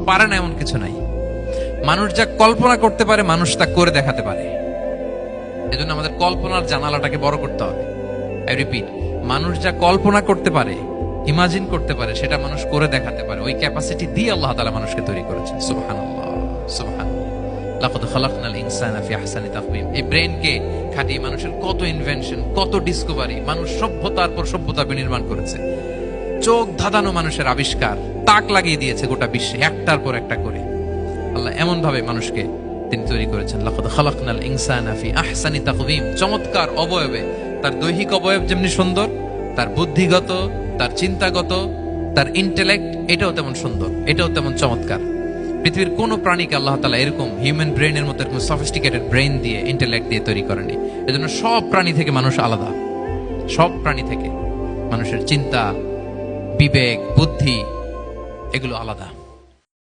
পারে না এমন কিছু নাই। মানুষ যা কল্পনা করতে পারে মানুষ তা করে দেখাতে পারে। এজন্য আমাদের কল্পনার জানালাটাকে বড় করতে হবে। আই রিপিট, মানুষ যা কল্পনা করতে পারে, ইমাজিন করতে পারে, সেটা মানুষ করে দেখাতে পারে। ওই ক্যাপাসিটি দিয়ে আল্লাহ তাআলা মানুষকে তৈরি করেছেন। সুবহানাল্লাহ, সুবহানাল্লাহ। লাকাদ খালাকনাল ইনসানা ফি আহসানি তাকওয়িম। এই ব্রেনকে খাটিয়ে মানুষের কত ইনভেনশন, কত ডিসকভারি, মানুষ সভ্যতার পর সভ্যতা বিনির্মাণ করেছে। চোখ ধাঁধানো মানুষের আবিষ্কার, তাক লাগিয়ে দিয়েছে গোটা বিশ্বে একটার পর একটা করে। আল্লাহ এমন ভাবে মানুষকে তিনি তৈরি করেছেন। লাকাদ খালাকনাল ইনসানা ফি আহসানি তাকওয়িম। চমৎকার অবয়বে, তার দৈহিক অবয়ব যেমনি সুন্দর, তার বুদ্ধিগত, তার চিন্তাগত, তার ইন্টেলেক্ট, এটাও তেমন সুন্দর, এটাও তেমন চমৎকার। পৃথিবীর কোন প্রাণীকে আল্লাহ তাআলা এরকম হিউম্যান ব্রেনের মতো এরকম সফিস্টিকেটেড ব্রেন দিয়ে, ইন্টেলেক্ট দিয়ে তৈরি করেনি। এজন্য সব প্রাণী থেকে মানুষ আলাদা। সব প্রাণী থেকে মানুষের চিন্তা, বিবেক, বুদ্ধি এগুলো আলাদা।